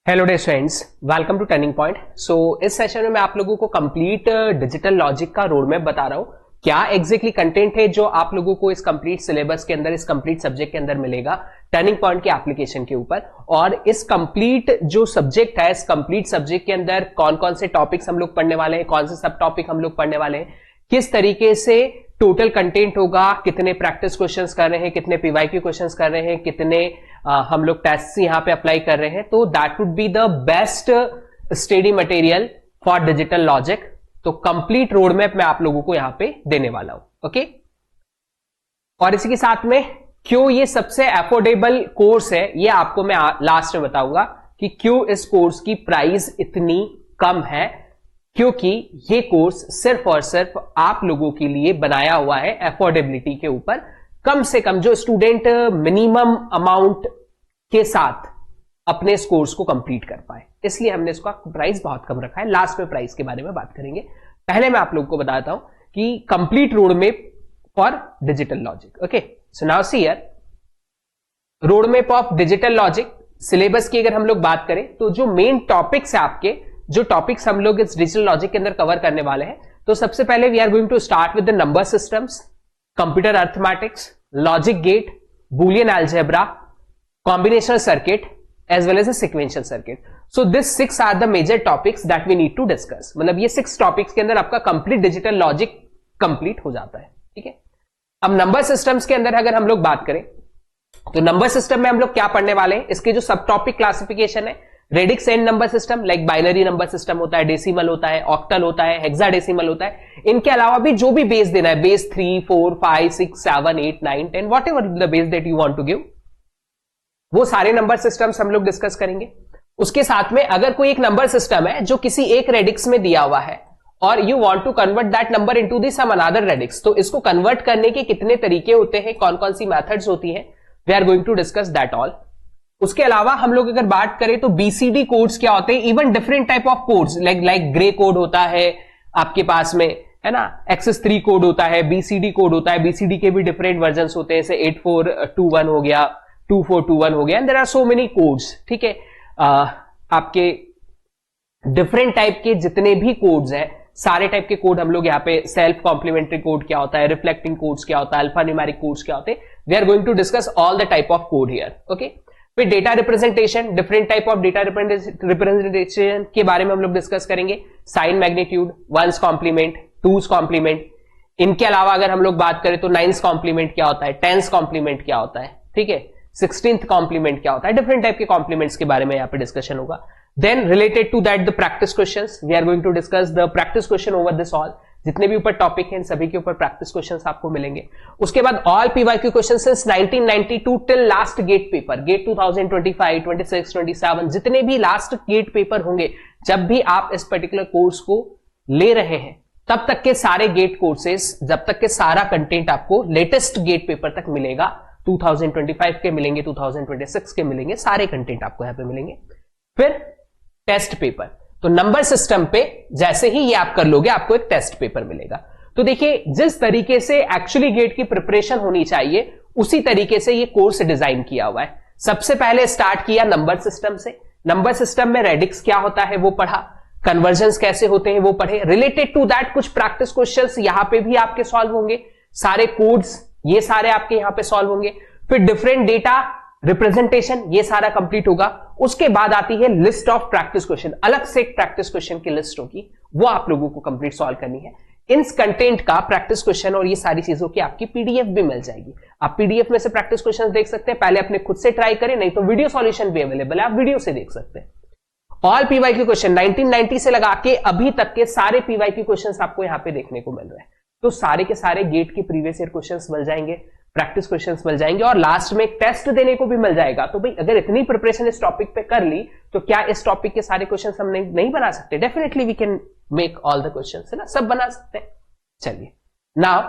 Hello day students, welcome to turning point. इस session में मैं आप लोगों को कंप्लीट डिजिटल लॉजिक का रोड मैप बता रहा हूं। क्या एग्जैक्टली कंटेंट है जो आप लोगों को इस कंप्लीट सिलेबस के अंदर, इस कंप्लीट सब्जेक्ट के अंदर मिलेगा टर्निंग पॉइंट के एप्लीकेशन के ऊपर। और इस कंप्लीट जो सब्जेक्ट है, इस कंप्लीट सब्जेक्ट के अंदर कौन कौन से टॉपिक्स हम लोग पढ़ने वाले हैं, कौन से सब टॉपिक हम लोग पढ़ने वाले हैं, किस तरीके से टोटल कंटेंट होगा, कितने प्रैक्टिस क्वेश्चंस कर रहे हैं, कितने पीवाईक्यू क्वेश्चंस कर रहे हैं, कितने हम लोग टेस्ट यहां पे अप्लाई कर रहे हैं। तो that would be the best study material for digital logic. तो कंप्लीट रोड मैप मैं आप लोगों को यहां पे देने वाला हूं। ओके, और इसी के साथ में क्यों ये सबसे अफोर्डेबल कोर्स है, ये आपको मैं लास्ट में बताऊंगा कि क्यों इस कोर्स की प्राइस इतनी कम है। क्योंकि ये कोर्स सिर्फ और सिर्फ आप लोगों के लिए बनाया हुआ है अफोर्डेबिलिटी के ऊपर, कम से कम जो स्टूडेंट मिनिमम अमाउंट के साथ अपने इस कोर्स को कंप्लीट कर पाए, इसलिए हमने इसका प्राइस बहुत कम रखा है। लास्ट में प्राइस के बारे में बात करेंगे। पहले मैं आप लोगों को बताता हूं कि complete road map for digital logic. Okay, so now see here road map of digital logic. Syllabus की अगर हम लोग बात करें तो जो मेन टॉपिक्स है आपके, जो टॉपिक्स हम लोग इस डिजिटल लॉजिक के अंदर कवर करने वाले हैं, तो सबसे पहले we are going to start with the number systems, computer arithmetics, logic gate, boolean algebra, combinational circuit as well as a sequential circuit. So this 6 are the major topics that we need to discuss. मतलब ये 6 topics के अंदर आपका complete digital logic complete हो जाता है। ठीक है, अब नंबर सिस्टम्स के अंदर अगर हम लोग बात करें तो नंबर सिस्टम में हम लोग क्या पढ़ने वाले हैं, इसके जो सब टॉपिक क्लासिफिकेशन है, radix and number system, like binary number system होता है, डेसिमल होता है, ऑक्टल होता है, हेक्साडेसिमल होता है। इनके अलावा भी जो भी बेस देना है, base 3, 4, 5, 6, 7, 8, 9, 10, whatever the base that you want to give, वो सारे नंबर सिस्टम्स हम लोग डिस्कस करेंगे। उसके साथ में अगर कोई एक नंबर सिस्टम है जो किसी एक रेडिक्स में दिया हुआ है और you want to convert that number into the some another radix, तो इसको कन्वर्ट करने के कितने तरीके होते हैं, कौन कौन सी मेथड्स होती हैं, we are going to discuss that all. उसके अलावा हम लोग अगर बात करें तो बीसीडी कोड्स क्या होते हैं, even different type of codes, like grey code होता है आपके पास में, है ना, एक्सेस 3 कोड होता है, बीसीडी कोड होता है, बीसीडी के भी डिफरेंट वर्जन होते हैं, जैसे 8421 हो गया, 2421 हो गया, and there are so many codes. ठीक है, आपके डिफरेंट टाइप के जितने भी कोड्स हैं, सारे टाइप के कोड हम लोग यहाँ पे, सेल्फ कॉम्प्लीमेंट्री कोड क्या होता है, रिफ्लेक्टिंग कोड्स क्या होता है, अल्फा न्यूमेरिक कोड्स क्या होते हैं, we are going to discuss all the type of code here. Okay, फिर data representation, different type of data representation के बारे में हम लोग डिस्कस करेंगे, sign magnitude, ones complement, twos complement. इनके अलावा अगर हम लोग बात करें तो नाइन्स कॉम्प्लीमेंट क्या होता है, टेंस कॉम्प्लीमेंट क्या होता है, ठीक है, 16th कॉम्प्लीमेंट क्या होता है, डिफरेंट टाइप के कॉम्प्लीमेंट्स के बारे में यहाँ पे डिस्कशन होगा। Then related to that the practice questions, we are going to discuss the practice question over this all. जितने भी ऊपर टॉपिक हैं, इन सभी के ऊपर प्रैक्टिस क्वेश्चंस आपको मिलेंगे। उसके बाद all PYQ questions since 1992 till last GATE paper, GATE 2025, 26, 27, जितने भी लास्ट गेट पेपर होंगे, जब भी आप इस पर्टिकुलर कोर्स को ले रहे हैं, तब तक के सारे गेट कोर्सेज, जब तक के सारा कंटेंट आपको लेटेस्ट गेट पेपर तक मिलेगा, 2025 के मिलेंगे, 2026 के मिलेंगे, सारे कंटेंट आपको यहां पे मिलेंगे। फिर टेस्ट पेपर, तो नंबर सिस्टम पे जैसे ही ये आप कर लोगे, आपको एक टेस्ट पेपर मिलेगा। तो देखिए, जिस तरीके से एक्चुअली गेट की प्रिपरेशन होनी चाहिए, उसी तरीके से ये कोर्स डिजाइन किया हुआ है। सबसे पहले स्टार्ट किया नंबर सिस्टम से। नंबर सिस्टम में रेडिक्स क्या होता है वो पढ़ा, कन्वर्जन्स कैसे होते हैं वो पढ़े, रिलेटेड टू दैट कुछ प्रैक्टिस क्वेश्चंस यहां पे भी आपके सॉल्व होंगे, सारे कोड्स ये सारे आपके यहां पे सॉल्व होंगे। फिर डिफरेंट डेटा रिप्रेजेंटेशन, ये सारा कंप्लीट होगा। उसके बाद आती है लिस्ट ऑफ प्रैक्टिस क्वेश्चन, अलग से एक प्रैक्टिस क्वेश्चन की लिस्ट होगी, वो आप लोगों को कंप्लीट सॉल्व करनी है। इन कंटेंट का प्रैक्टिस क्वेश्चन और ये सारी चीजों की आपकी पीडीएफ भी मिल जाएगी। आप पीडीएफ में से प्रैक्टिस क्वेश्चन देख सकते हैं, पहले अपने खुद से ट्राई करें, नहीं तो वीडियो सॉल्यूशन भी अवेलेबल है, आप वीडियो से देख सकते हैं। ऑल पीवाईक्यू क्वेश्चन 1990 से लगा के अभी तक के सारे पीवाईक्यू क्वेश्चन आपको यहां पे देखने को मिल रहे हैं। तो सारे के सारे गेट के प्रीवियस ईयर क्वेश्चंस मिल जाएंगे, प्रैक्टिस क्वेश्चंस मिल जाएंगे, और लास्ट में एक टेस्ट देने को भी मिल जाएगा। तो भाई, अगर इतनी प्रिपरेशन इस टॉपिक पे कर ली, तो क्या इस टॉपिक के सारे क्वेश्चंस हम नहीं बना सकते? Definitely we can make all the questions, है ना, सब बना सकते हैं। चलिए, नाउ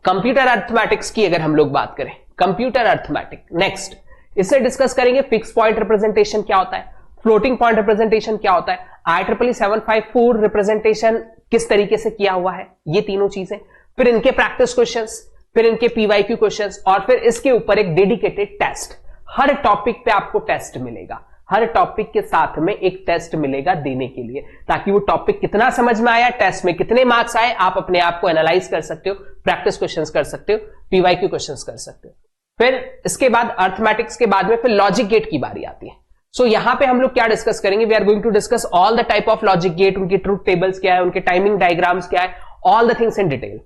कंप्यूटर अर्थमेटिक्स की अगर हम लोग बात करें, कंप्यूटर अर्थमेटिक नेक्स्ट, इससे डिस्कस करेंगे फिक्स पॉइंट रिप्रेजेंटेशन क्या होता है, फ्लोटिंग पॉइंट रिप्रेजेंटेशन क्या होता है, IEEE 754 रिप्रेजेंटेशन किस तरीके से किया हुआ है, ये तीनों चीजें। फिर इनके प्रैक्टिस क्वेश्चंस, फिर इनके पीवाईक्यू क्वेश्चंस, और फिर इसके ऊपर एक डेडिकेटेड टेस्ट। हर टॉपिक पे आपको टेस्ट मिलेगा, हर टॉपिक के साथ में एक टेस्ट मिलेगा देने के लिए, ताकि वो टॉपिक कितना समझ में आया, टेस्ट में कितने मार्क्स आए, आप अपने आप को एनालाइज कर सकते हो, प्रैक्टिस क्वेश्चंस कर सकते हो, पीवाईक्यू क्वेश्चंस कर सकते हो। फिर इसके बाद अर्थमेटिक्स के बाद में फिर लॉजिक गेट की बारी आती है। सो यहां पे हम लोग क्या डिस्कस करेंगे, we are going to discuss all the type of logic gate, उनकी ट्रूथ टेबल्स क्या है, उनके टाइमिंग डायग्राम्स क्या है, all the things in detail.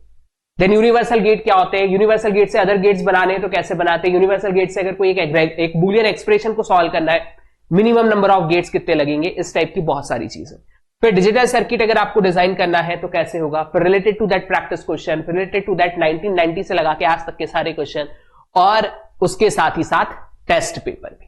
Then universal gate क्या होते हैं, यूनिवर्सल गेट से अदर गेट्स बनाने हैं तो कैसे बनाते हैं, यूनिवर्सल गेट से अगर कोई एक बूलियन एक्सप्रेशन को सॉल्व करना है, मिनिमम नंबर ऑफ गेट्स कितने लगेंगे, इस टाइप की बहुत सारी चीजें। फिर डिजिटल सर्किट अगर आपको डिजाइन करना है तो कैसे होगा, फिर related to that practice question, फिर रिलेटेड टू दैट 1990 से लगा के आज तक के सारे क्वेश्चन, और उसके साथ ही साथ टेस्ट पेपर भी।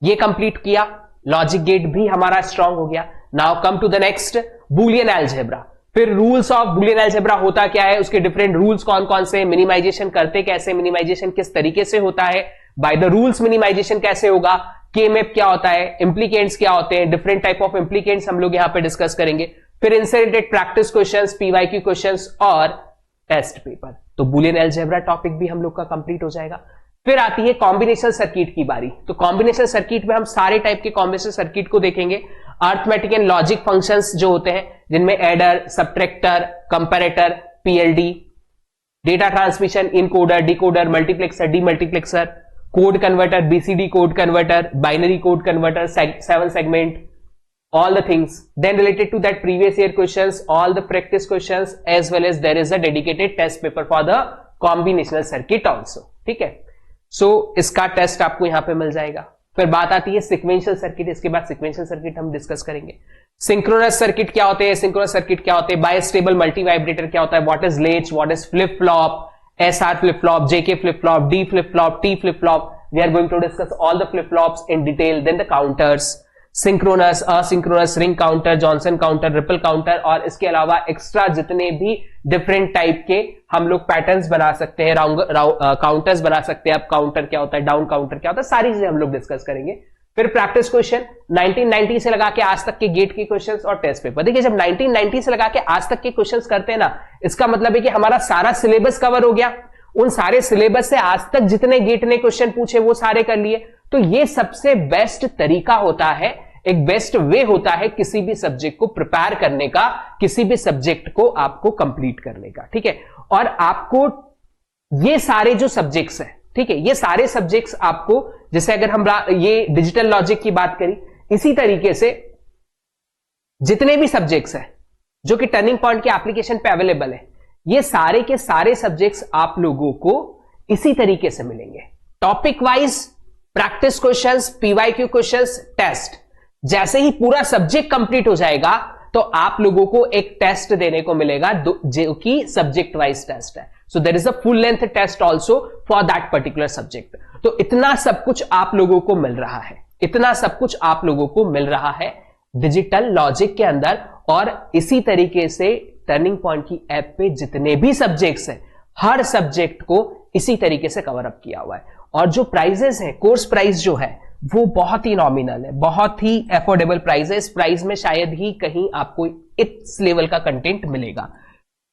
ये कंप्लीट किया, लॉजिक गेट भी हमारा स्ट्रांग हो गया। Now come to the next, Boolean algebra. फिर रूल्स ऑफ बूलियन अलजेब्रा होता क्या है, उसके डिफरेंट रूल्स कौन कौन से, मिनिमाइजेशन करते कैसे, मिनिमाइजेशन किस तरीके से होता है, बाय द रूल्स मिनिमाइजेशन कैसे होगा, के मैप क्या होता है, इंप्लीकेंट्स क्या होते हैं, डिफरेंट टाइप ऑफ इंप्लीकेंट्स हम लोग यहां पे डिस्कस करेंगे। फिर inserted practice questions, PYQ questions और टेस्ट पेपर। तो बूलियन अलजेब्रा टॉपिक भी हम लोग का कंप्लीट हो जाएगा। फिर आती है कॉम्बिनेशन सर्किट की बारी। तो कॉम्बिनेशन सर्किट में हम सारे टाइप के कॉम्बिनेशन सर्किट को देखेंगे। अर्थमेटिक एंड लॉजिक फंक्शंस जो होते हैं, जिनमें adder, subtractor, comparator, PLD, data transmission, encoder, decoder, multiplexer, demultiplexer, code converter, BCD code converter, binary code converter, 7 segment, all the things. Then related to that previous year questions, all the practice questions, as well as there is a dedicated test paper for the combinational circuit also. ठीक है, so इसका test आपको यहां पे मिल जाएगा। फिर बात आती है सिक्वेंशियल सर्किट। इसके बाद सिक्वेंशियल सर्किट हम डिस्कस करेंगे। सिंक्रोनस सर्किट क्या होते हैं, सिंक्रोनस सर्किट क्या होते हैं, बायस्टेबल मल्टी वाइब्रेटर क्या होता है, what is latch, what is flip flop, SR flip flop, JK flip flop, D flip flop, T flip flop. We are going to discuss all the flip flops in detail. Then the counters, synchronous, asynchronous, ring counter, Johnson counter, ripple counter, और इसके अलावा extra जितने भी different type के हम लोग patterns बना सकते हैं, काउंटर्स बना सकते हैं। अब काउंटर क्या होता है, डाउन काउंटर क्या होता है, सारी चीजें हम लोग डिस्कस करेंगे। फिर प्रैक्टिस क्वेश्चन 1990 से लगा के आज तक के गेट के क्वेश्चंस और टेस्ट पेपर। देखिए, जब 1990 से लगा के आज तक के क्वेश्चंस करते हैं ना, इसका मतलब है कि हमारा सारा सिलेबस कवर हो गया। उन सारे सिलेबस से आज तक जितने गेट ने क्वेश्चन पूछे वो सारे कर लिए। तो ये सबसे बेस्ट तरीका होता है, एक बेस्ट वे होता है किसी भी सब्जेक्ट को प्रिपेयर करने का, किसी भी सब्जेक्ट को आपको कंप्लीट करने का। ठीक है, और आपको ये सारे जो सब्जेक्ट्स हैं, ठीक है, ये सारे सब्जेक्ट्स आपको, जैसे अगर हम ये डिजिटल लॉजिक की बात करी, इसी तरीके से जितने भी सब्जेक्ट्स हैं जो कि टर्निंग पॉइंट के एप्लीकेशन पे अवेलेबल है, ये सारे के सारे सब्जेक्ट्स आप लोगों को इसी तरीके से मिलेंगे। Topic wise practice questions, PYQ questions, test. जैसे ही पूरा सब्जेक्ट कंप्लीट हो जाएगा तो आप लोगों को एक टेस्ट देने को मिलेगा जो कि सब्जेक्ट वाइज टेस्ट है। So there is a full length test also for that particular subject. तो इतना सब कुछ आप लोगों को मिल रहा है, इतना सब कुछ आप लोगों को मिल रहा है डिजिटल लॉजिक के अंदर। और इसी तरीके से टर्निंग पॉइंट की ऐप पे जितने भी सब्जेक्ट्स हैं, हर सब्जेक्ट को इसी तरीके से कवर अप किया हुआ है। और जो प्राइजेस है, कोर्स प्राइस जो है वो बहुत ही नॉमिनल है, बहुत ही अफोर्डेबल प्राइस है। इस प्राइस में शायद ही कहीं आपको इस लेवल का कंटेंट मिलेगा।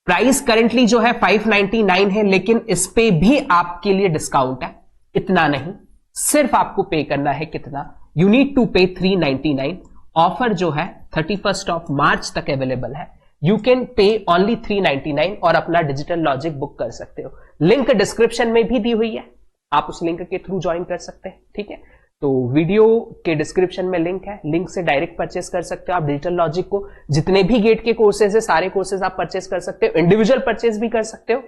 प्राइस करंटली जो है 599 है, लेकिन इस पे भी आपके लिए डिस्काउंट है। इतना नहीं, सिर्फ आपको पे करना है कितना, यू नीड टू पे 399। ऑफर जो है 31 ऑफ मार्च तक अवेलेबल है। यू कैन पे ओनली 399 और अपना डिजिटल लॉजिक बुक कर सकते हो। लिंक डिस्क्रिप्शन में भी दी हुई है, आप उस लिंक के थ्रू ज्वाइन कर सकते हैं। ठीक है, तो वीडियो के डिस्क्रिप्शन में लिंक है, लिंक से डायरेक्ट परचेस कर सकते हो आप डिजिटल लॉजिक को। जितने भी गेट के कोर्सेज है, सारे कोर्सेज आप परचेस कर सकते हो, इंडिविजुअल परचेस भी कर सकते हो,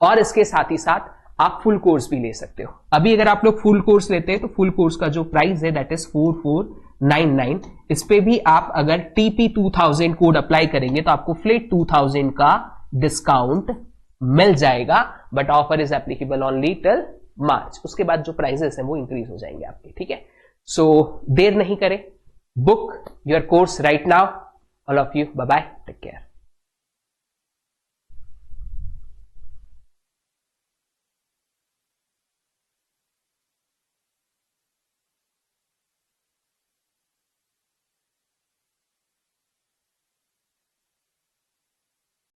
और इसके साथ ही साथ आप फुल कोर्स भी ले सकते हो। अभी अगर आप लोग फुल कोर्स लेते हैं तो फुल कोर्स का जो प्राइस है दैट इज 4499। इस पे भी आप अगर TP2000 कोड अप्लाई करेंगे तो आपको फ्लैट 2000 का डिस्काउंट मिल जाएगा। But offer is applicable only till March. उसके बाद जो प्राइसेस हैं वो इंक्रीज हो जाएंगे आपके। ठीक है, सो देर नहीं करें, book your course right now. All of you, bye bye, take care.